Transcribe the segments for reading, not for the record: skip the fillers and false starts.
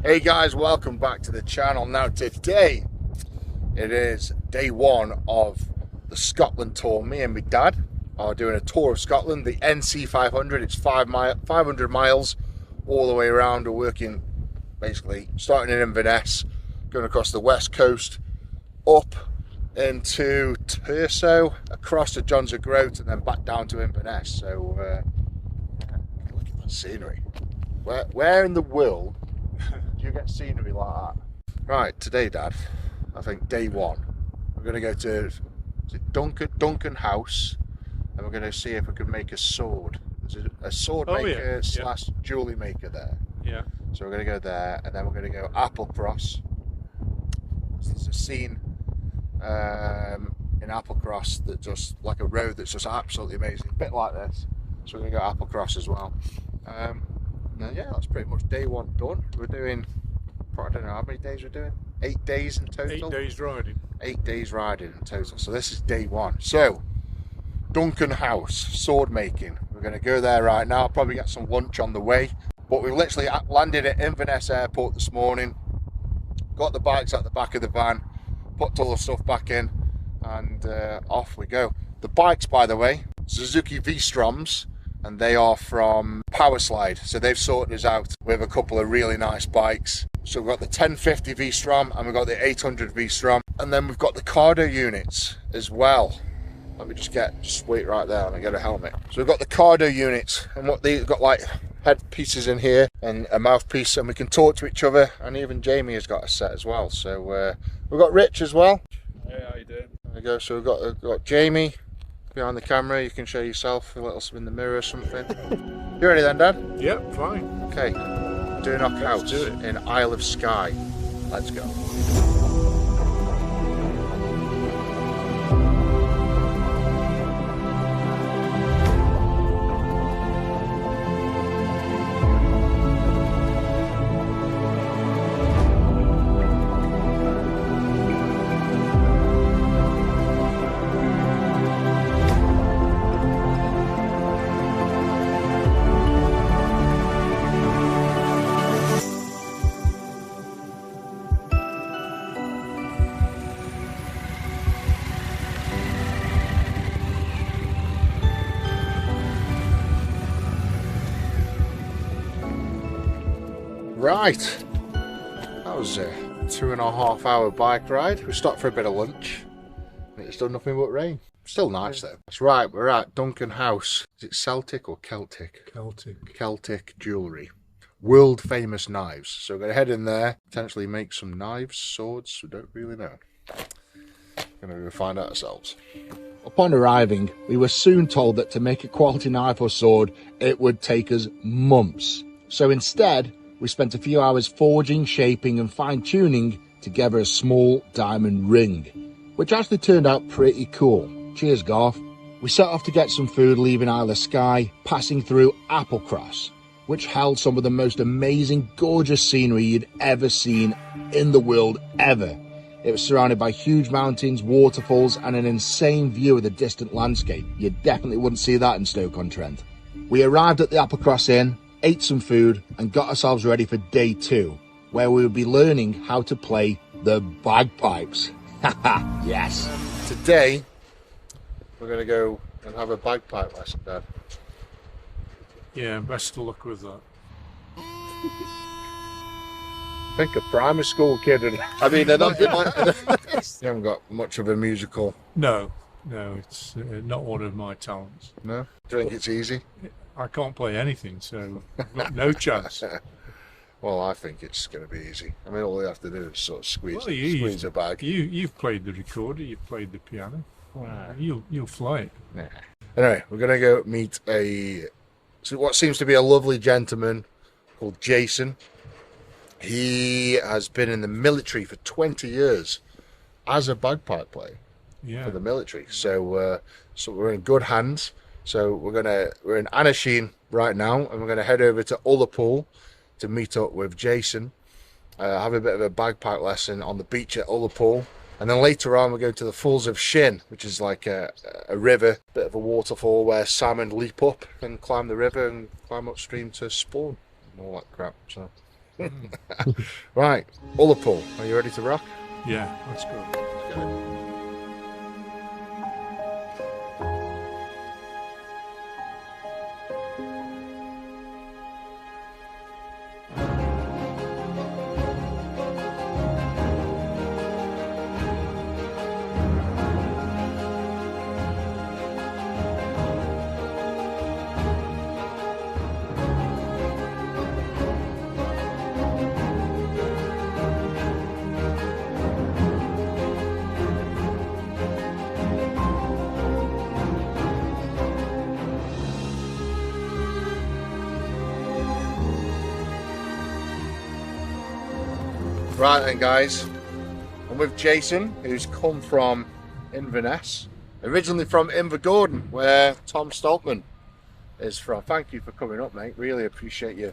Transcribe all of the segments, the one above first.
Hey guys, welcome back to the channel. Now today it is day one of the Scotland tour. Me and my dad are doing a tour of Scotland, the NC 500. It's 500 miles all the way around. We're working basically starting in Inverness, going across the west coast, up into Terso, across to Johns of Groat, and then back down to Inverness. So look at that scenery. Where in the world you get scenery like that? Right, today, Dad, I think day one, we're going to go to Duncan House, and we're going to see if we can make a sword. There's a sword maker slash jewellery maker there. Yeah. So we're going to go there, and then we're going to go Applecross. So there's a scene in Applecross that just like a road that's just absolutely amazing, a bit like this. So we're going to go Applecross as well. Yeah, that's pretty much day one done. We're doing, I don't know how many days we're doing. 8 days in total. 8 days riding. 8 days riding in total. So this is day one. So Duncan House, sword making. We're going to go there right now. Probably get some lunch on the way. But we literally landed at Inverness Airport this morning. Got the bikes at the back of the van. Put all the stuff back in, and off we go. The bikes, by the way, Suzuki V-Stroms. And they are from Powerslide, so they've sorted us out with a couple of really nice bikes. So we've got the 1050 V-Strom and we've got the 800 V-Strom, and then we've got the cardo units as well. Let me just wait right there and I get a helmet. So we've got the cardo units, and what they've got like headpieces in here and a mouthpiece, and we can talk to each other. And even Jamie has got a set as well. So we've got Rich as well. Yeah, how you doing? There we go. So we've got Jamie behind the camera. You can show yourself a little in the mirror or something. You ready then, Dad? Yep, fine. Okay, doing our house in Isle of Skye. Let's go. Right, that was a 2.5 hour bike ride. We stopped for a bit of lunch, and it's done nothing but rain. Still nice though. That's right, we're at Duncan House. Is it Celtic or Celtic? Celtic. Celtic jewellery. World famous knives. So we're going to head in there, potentially make some knives, swords, we don't really know. We're going to go find out ourselves. Upon arriving, we were soon told that to make a quality knife or sword, it would take us months. So instead, we spent a few hours forging, shaping and fine-tuning together a small diamond ring, which actually turned out pretty cool. Cheers, Garth. We set off to get some food, leaving Isle of Skye, passing through Applecross, which held some of the most amazing, gorgeous scenery you'd ever seen in the world ever. It was surrounded by huge mountains, waterfalls and an insane view of the distant landscape. You definitely wouldn't see that in Stoke-on-Trent. We arrived at the Applecross Inn, ate some food and got ourselves ready for day two, where we would be learning how to play the bagpipes. Haha, yes. Today, we're going to go and have a bagpipe lesson, Dad. Yeah, best of luck with that. I think a primary school kid. I mean, they're not. You haven't got much of a musical. No, it's not one of my talents. No? Do you think it's easy? I can't play anything, so I've got no chance. Well, I think it's going to be easy. I mean, all you have to do is sort of squeeze a bag. You've played the recorder, you've played the piano. You'll fly it. Nah. Anyway, we're going to go meet what seems to be a lovely gentleman called Jason. He has been in the military for 20 years as a bagpipe player for the military. So we're in good hands. So we're in Anisheen right now, and we're gonna head over to Ullapool to meet up with Jason, have a bit of a bagpipe lesson on the beach at Ullapool, and then later on we're going to the Falls of Shin, which is like a river, bit of a waterfall where salmon leap up and climb the river and climb upstream to spawn and all that crap. So Right, other pull. Are you ready to rock? Yeah, let's go. Right then, guys, I'm with Jason, who's come from Inverness, originally from Invergordon, where Tom Stoltman is from. Thank you for coming up, mate. Really appreciate you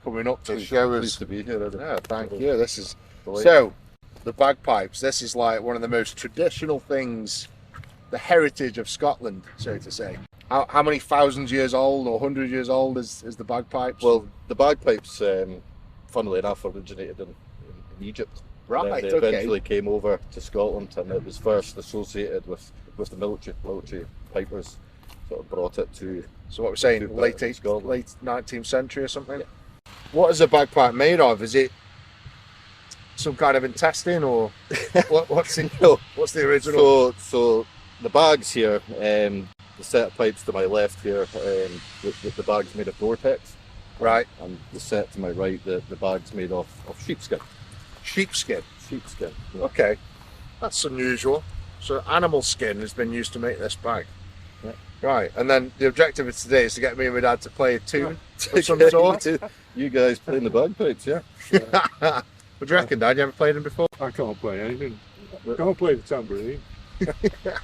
coming up to show us. Pleased to be here. Yeah, thank you. This is so the bagpipes. This is like one of the most traditional things, the heritage of Scotland, so to say. How many thousands years old or 100 years old is the bagpipes? Well, the bagpipes, funnily enough, originated in Egypt. Right, And then they eventually came over to Scotland, and it was first associated with the military pipers. Sort of brought it to. So what we're saying, late Scotland. late 19th century or something. Yeah. What is a bagpipe made of? Is it some kind of intestine, or what's the original? So the bags here, the set of pipes to my left here, the bag's made of Gore-Tex. Right. And the set to my right, the bag's made of sheepskin. Sheepskin. Sheepskin. Yeah. Okay, that's unusual. So animal skin has been used to make this bag. Yeah. Right, and then the objective of today is to get me and my dad to play a tune of some sort. You guys playing the bagpipes, yeah? What do you reckon, Dad? You ever played them before? I can't play anything. I can't play the tambourine.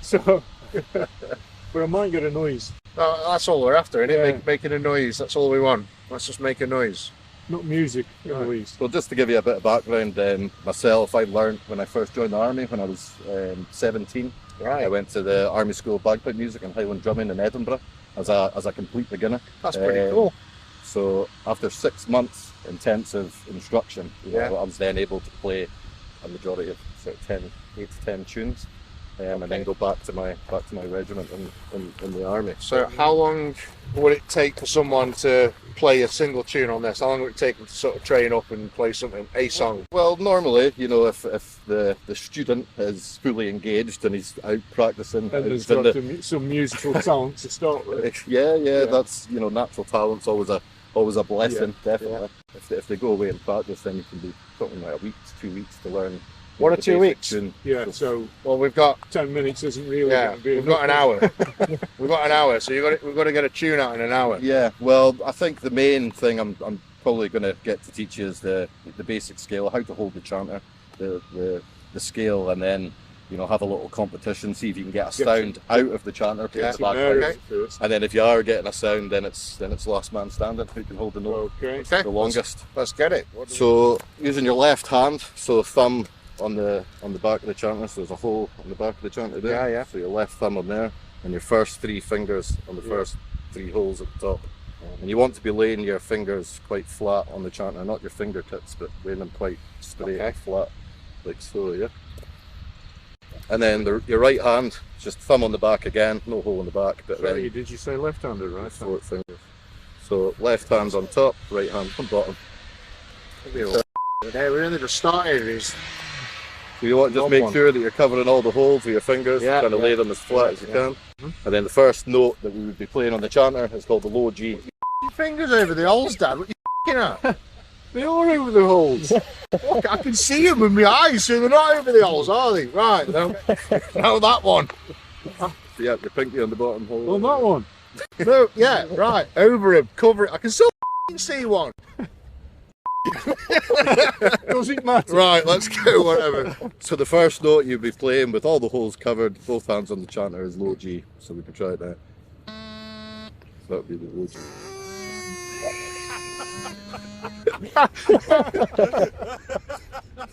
So, but I might get a noise. Oh, that's all we're after, isn't it? Yeah. Making a noise. That's all we want. Let's just make a noise. Not music, at least. Well, just to give you a bit of background, myself, I learned when I first joined the army when I was 17. Right. I went to the Army School of Bagpipe Music and Highland Drumming in Edinburgh as a complete beginner. That's pretty cool. So after 6 months intensive instruction, Yeah. I was then able to play a majority of sort of 8 to 10 tunes, and then go back to my regiment in the army. So how long would it take for someone to play a single tune on this? How long would it take them to sort of train up and play a song? Well, normally, if the student is fully engaged and he's out practicing, And there's then got some musical talent to start with. yeah, that's natural talent's always a blessing, Yeah. definitely. If they go away and practice, then you can be talking like a week to 2 weeks to learn. 1 or the 2 basic weeks? tune. Yeah, so Well, we've got 10 minutes isn't really going to be we've got an enough. hour. We've got an hour, so we've got to get a tune out in an hour. Yeah, well, I think the main thing I'm probably going to get to teach you is the basic scale, how to hold the chanter, the scale, and then have a little competition, see if you can get a sound out of the chanter. Yeah. The bagpipe. And then if you are getting a sound, then it's last man standing who can hold the note Okay. Okay, the longest. Let's get it. So using your left hand, so thumb on the back of the chanter, so there's a hole on the back of the chanter there. Yeah. So your left thumb on there, and your first 3 fingers on the first 3 holes at the top. And you want to be laying your fingers quite flat on the chanter, not your fingertips, but laying them quite straight and flat, like so, yeah. And then your right hand, just thumb on the back again, no hole in the back, but Sorry, did you say left-handed, right? 4 fingers. So left hand's on top, right hand on bottom. Hey, we only just started. So you want to just make sure that you're covering all the holes with your fingers, trying to lay them as flat as you can. And then the first note that we would be playing on the chanter is called the low G. Your fingers over the holes, Dad. What are you at? They are over the holes. Look, I can see them with my eyes, so they're not over the holes, are they? Right, no, that one. So yeah, your pinky on the bottom hole. On that one. No, yeah, right, over him, cover it. I can still see one. Doesn't matter. Right, let's go, whatever. So the first note you'll be playing with all the holes covered, both hands on the chanter, is low G. So we can try it now. So that would be the low G.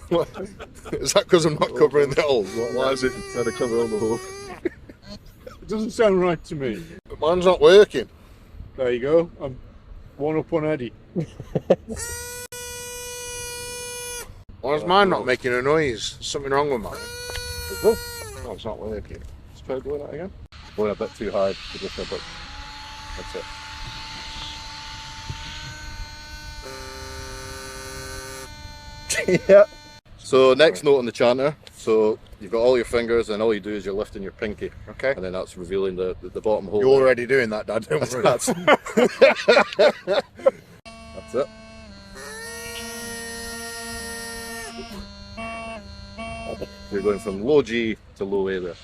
What? Is that because I'm not covering the holes? Why is it? Trying to cover all the holes. It doesn't sound right to me. Mine's not working. There you go. I'm one up on Eddie. Why is mine not making a noise? Something wrong with mine. Is this? Oh, it's not working. Let's try doing that again. Going a bit too hard. Just a bit. That's it. Yeah. So next note on the chanter. So you've got all your fingers, and all you do is you're lifting your pinky. Okay. And then that's revealing the bottom hole. You're already doing that, Dad. Don't worry. That's it. You're going from low G to low A there.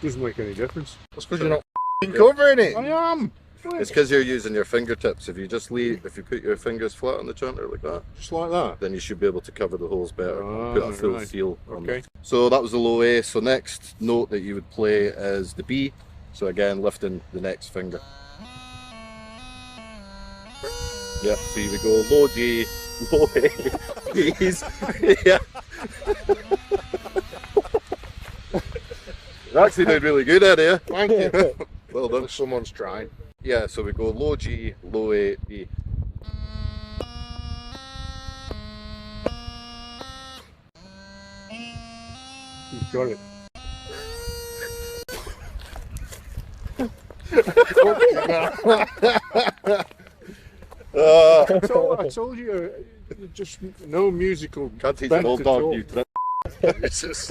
Doesn't make any difference. That's because you're not covering it. I am. It's because you're using your fingertips. If you put your fingers flat on the chanter like that, Just like that. then you should be able to cover the holes better. Ah, Put a full right. feel on Okay. it. So that was the low A. So next note that you would play is the B. So again, lifting the next finger. Yeah, so you would go low G, low A, B's. Yeah. You're actually doing really good at it. Thank you. Well done. Someone's trying. Yeah, so we go low G, low A, B. You've got it. I told you, just no musical. Can't teach bent an old at dog all. new tricks.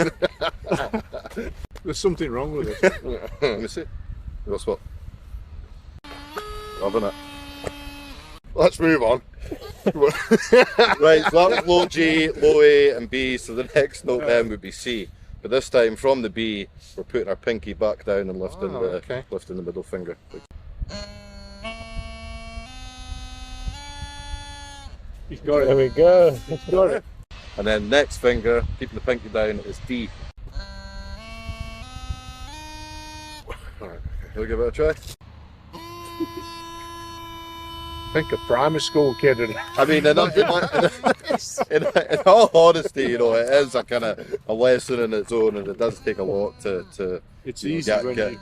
There's something wrong with it. Let me see. What's what? Loving it. Let's move on. Right, so that was low G, low A and B, so the next note then would be C. But this time from the B, we're putting our pinky back down and lifting lifting the middle finger. He's got it. There we go. He's got it. And then next finger, keeping the pinky down, is D. Alright, we'll give it a try. I think a primary school kid. I mean, in all honesty, you know, it is a kind of a lesson in its own, and it does take a lot to It's you know, easy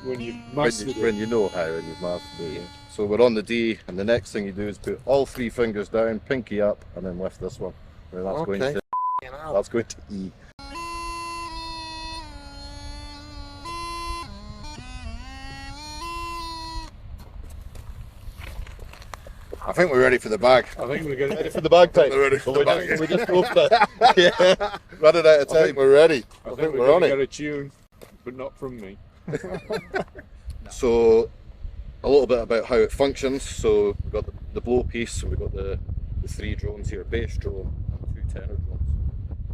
when you master it. when you know how and you've mastered it. Yeah. So we're on the D, and the next thing you do is put all three fingers down, pinky up, and then lift this one. Right, that's going to E. I think we're ready for the bag. I think we're Ready for the bagpipe? We're ready for the bag. We just go for it. Yeah. Running out of I time. think we're ready. I think think we're we're on going it. to get a tune, but not from me. So a little bit about how it functions. So we've got the blow piece, so we've got the three drones here, bass drone and two tenor drones.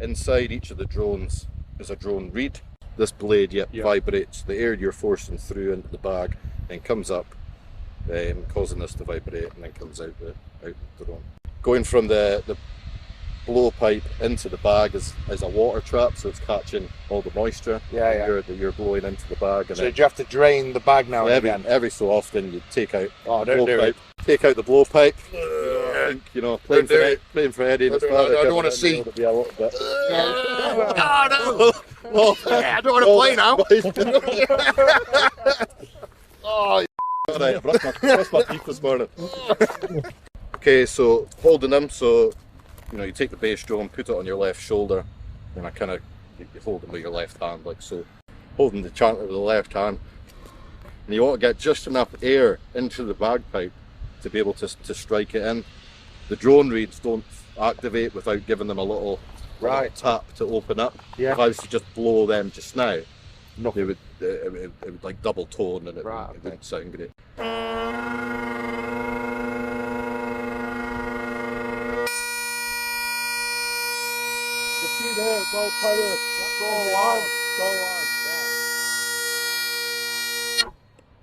Inside each of the drones is a drone reed. This blade vibrates the air you're forcing through into the bag, then comes up, causing this to vibrate, and then comes out the drone. Going from the blow pipe into the bag is a water trap, so it's catching all the moisture that you're blowing into the bag. And So do you have to drain the bag now and again? every so often you take out Oh, the don't blow do pipe, take out the blow pipe. You know, playing do it. for Eddie. I don't want to see. It'll be a little bit. Oh, I don't want to play now. Oh, Alright, I brushed my teeth this morning. Okay, so holding them, so you know, you take the bass drum, put it on your left shoulder, and you hold them with your left hand, like so. Holding the chanter with the left hand, and you want to get just enough air into the bagpipe to be able to strike it in. The drone reeds don't activate without giving them a little tap to open up. Yeah. If I was to just blow them just now, it would like double tone and it wouldn't sound great. You see there, it's all power. Go on.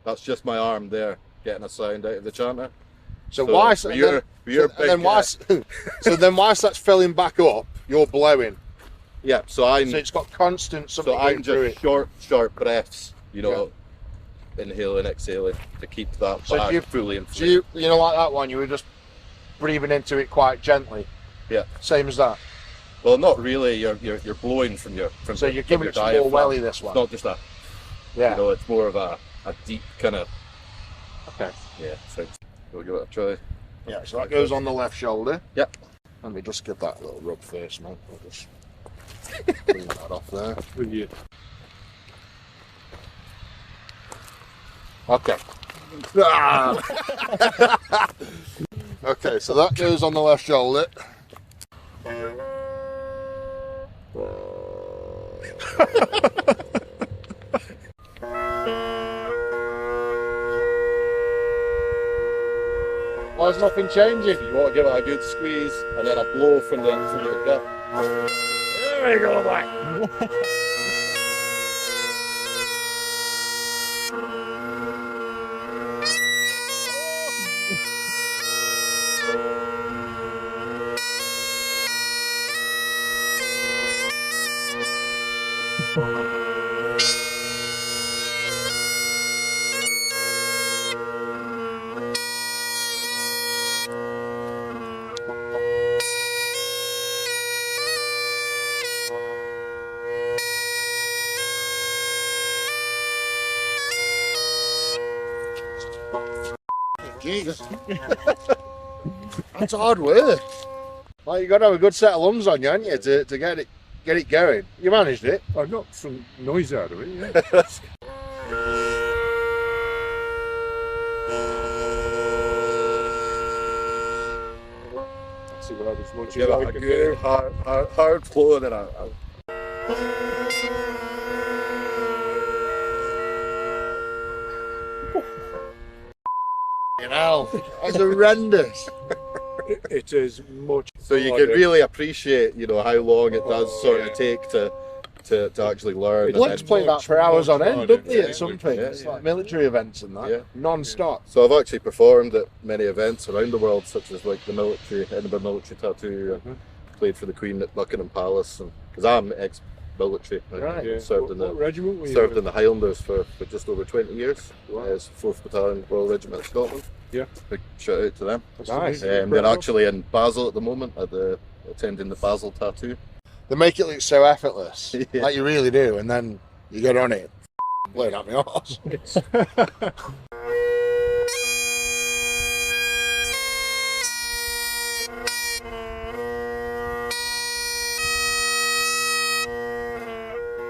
That's just my arm there getting a sound out of the chanter. so then whilst that's filling back up, you're blowing. Yeah, so it's got constant something I'm going through just it. short breaths, you know, inhaling, exhaling to keep that So bag you- fully So inflated. you know, like that one, you were just breathing into it quite gently. Yeah. Same as that. Well, not really. You're blowing from So your, you're from giving your it some more diaphragm. welly, this It's one. not just a, Yeah. you know, it's more of a deep kind of, Okay. yeah, sound. We'll give it a try. Yeah. So that goes on the left shoulder. Yep. Let me just give that a little rub first, man. I'll just clean that off there. With you. Okay. Ah! Okay, so that goes on the left shoulder. Why is nothing changing? You want to give it a good squeeze and then a blow from the gut. There we go, mate. Jesus. That's hard work. Like, you got to have a good set of lungs on you, haven't you, to get it going. You managed it. I got some noise out of it, yeah. See what I was watching. Give it a good hard flow and then You know, that's horrendous. It is much. so you can really appreciate, you know, how long it does sort of take to actually learn. Blokes play that for hours on end, don't they, at something? Yeah, It's like military events and that, Yeah. non-stop. So I've actually performed at many events around the world, such as like the military, Edinburgh Military Tattoo. Played for the Queen at Buckingham Palace, and because I'm ex-military, I Right. Yeah. served in What regiment were you served in? in the Highlanders for just over 20 years. As 4th Battalion Royal Regiment of Scotland. Yeah. Big shout out to them. Nice. They're actually in Basel at the moment, attending the Basel Tattoo. They make it look so effortless, Yeah. like you really do, and then you get on it. Blowing at me arse.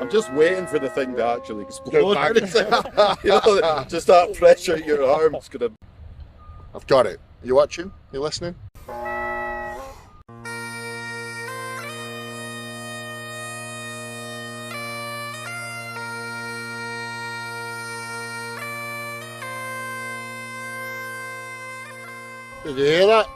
I'm just waiting for the thing to actually explode. Go back. You know, just that pressure at your arm's gonna. I've got it. You watching? You listening? Did you hear that?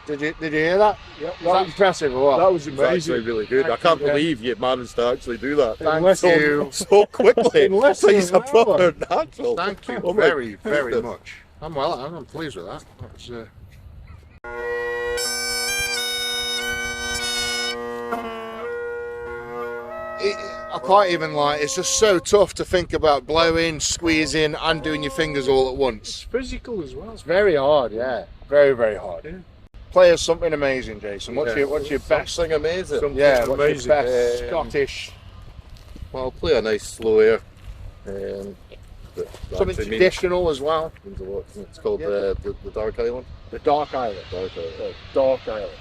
Did you hear that? Yeah, Was that impressive or what? that was It's actually amazing. really good. I can't believe you managed to actually do that Thank you. so quickly. In less than He's an a proper hour. natural. Thank you Oh my very, very goodness. much. I'm pleased with that. That was, I can't even it's just so tough to think about blowing, squeezing and doing your fingers all at once. It's physical as well. It's very hard, yeah. Very, very hard. Yeah. Play us something amazing, Jason. What's your best? Something amazing. Something Yeah, what's amazing. your best Scottish? Well, I'll play a nice slow air. That Something actually traditional as well. means a lot. It's called Yeah. the Dark Island. The Dark Island. Dark Island. Dark Island.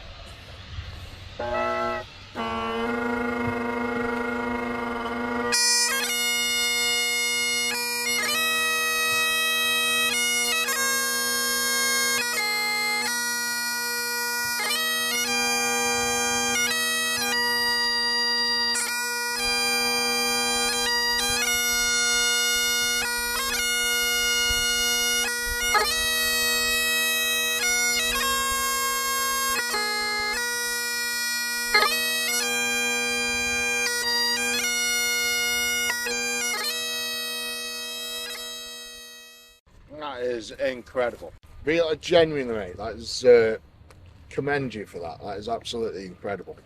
That is incredible. Really, genuinely, mate. That is commend you for that. That is absolutely incredible.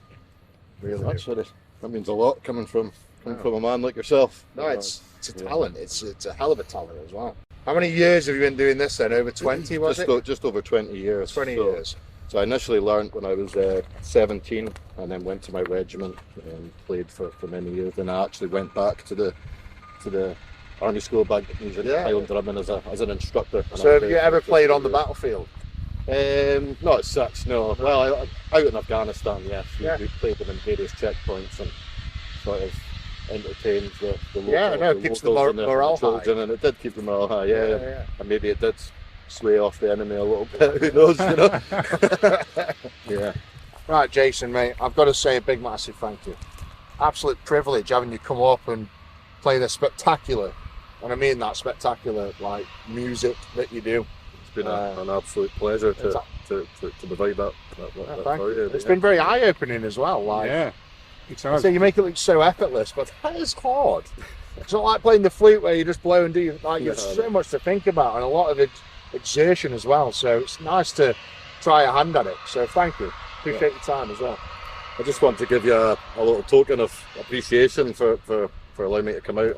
Really. That's what that means a lot coming from a man like yourself. No, it's a talent. It's a hell of a talent as well. How many years have you been doing this then? Over 20, was it? Just over 20 years. 20 So- years. So I initially learned when I was 17, and then went to my regiment and played for many years. Then I actually went back to the army school back in Yeah. Highland Drummond as an instructor. So have you ever played on the battlefield? Not as such, no. Well, out in Afghanistan, yes. We played them in various checkpoints and sort of entertained the local, Yeah, no, it keeps the morale children, high. And it did keep the morale high, yeah. Yeah. And maybe it did sway off the enemy a little bit, who knows, you know? Yeah. Right, Jason, mate, I've got to say a big, massive thank you. Absolute privilege having you come up and play the spectacular, and I mean that spectacular, like, music that you do. It's been an absolute pleasure to provide that Thank for you. you. It's been very eye-opening as well. Like, Yeah. It's so you make it look so effortless, but that is hard. It's not like playing the flute where you just blow and do. Like, there's so much to think about and a lot of exertion as well. So it's nice to try a hand at it. So thank you. Appreciate your time as well. I just want to give you a little token of appreciation for allowing me to come out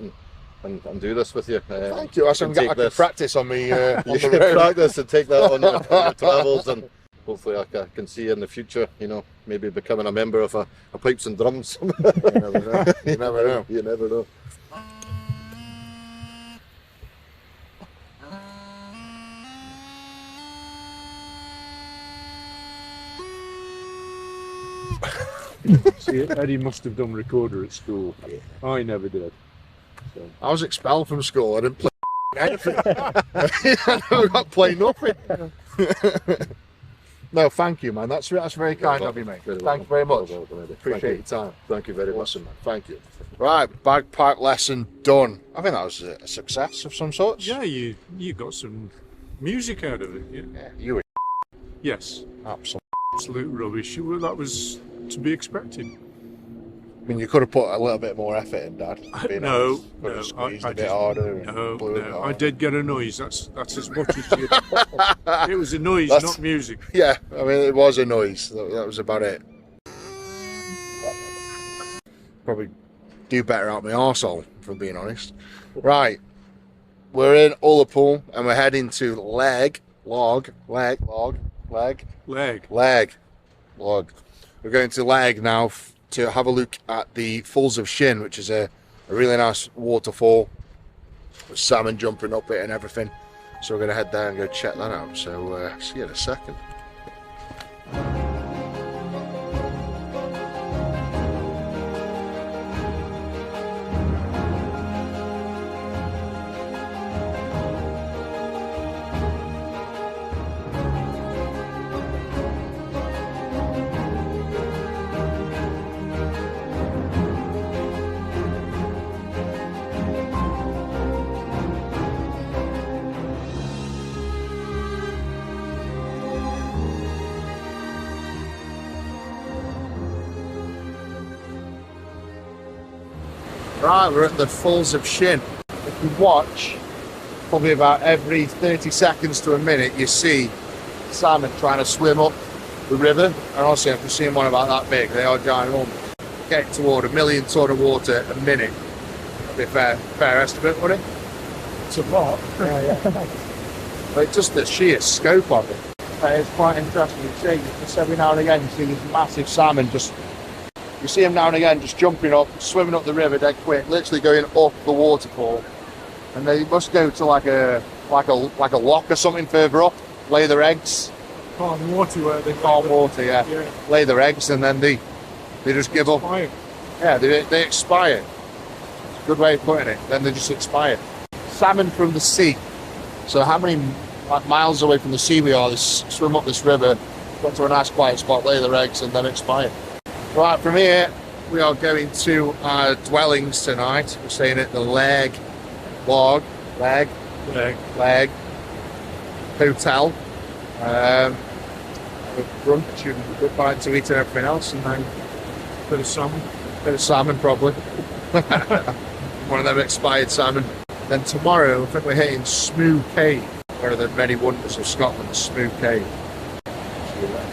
and do this with you. Thank you. I can practice on me. On you the can road. practice and take that on your travels, and hopefully I can see you in the future, you know, maybe becoming a member of a pipes and drums. You never know. You never know. You never know. See, Eddie must have done recorder at school. I never did. So. I was expelled from school. I didn't play anything. I never got to play nothing. No, thank you, man. That's very kind of you, mate. Thank you very much. Appreciate your time. Thank you very much. Awesome, man. Thank you. Right, bagpipe lesson done. I think that was a success of some sorts. Yeah, you got some music out of it. Yeah. You were Yes. absolute. Rubbish. Well, that was to be expected. I mean, you could have put a little bit more effort in, Dad. No, Could have squeezed I a bit just- harder. and No, blew it I harder. did get a noise. That's as much as you. It was a noise, That's- not music. Yeah, I mean, it was a noise. That was about it. Probably do better out my arsehole, if I'm being honest. Right, we're in Ullapool and we're heading to Leg. We're going to Leg now to have a look at the Falls of Shin, which is a really nice waterfall with salmon jumping up it and everything. So we're going to head there and go check that out. So see you in a second. Right, we're at the Falls of Shin. If you watch, probably about every 30 seconds to a minute, you see salmon trying to swim up the river. And honestly, if you're seeing one about that big, they are ginormous. Getting toward 1 million ton of water a minute. That'd be a fair estimate, wouldn't it? It's a lot. But just the sheer scope of it. It's quite interesting. You see, just every now and again, you see these massive salmon you see them now and again just jumping up, swimming up the river dead quick, literally going up the waterfall. And they must go to like a lock or something further up, lay their eggs. Calm water where they Calm water, yeah. Lay their eggs and then they just give up. Fire. Yeah, they expire. It's a good way of putting it. Then they just expire. Salmon from the sea. So how many miles away from the sea we are, they swim up this river, got to a nice quiet spot, lay their eggs and then expire. Right, from here we are going to our dwellings tonight. We're staying at the Leg Hotel. Have a brunch and a good bite to eat and everything else, and then Bit of salmon. bit of salmon probably. One of them expired salmon. Then tomorrow I think we're hitting Smoo Cave, one of the many wonders of Scotland, Smoo Cave. See you there.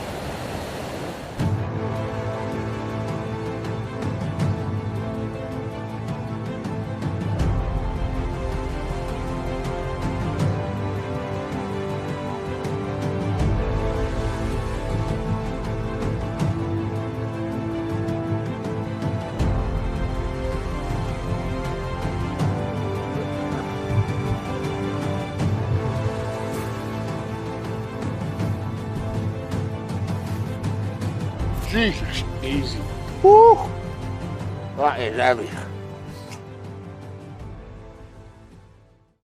Jesus. Easy. Woo. That is heavy.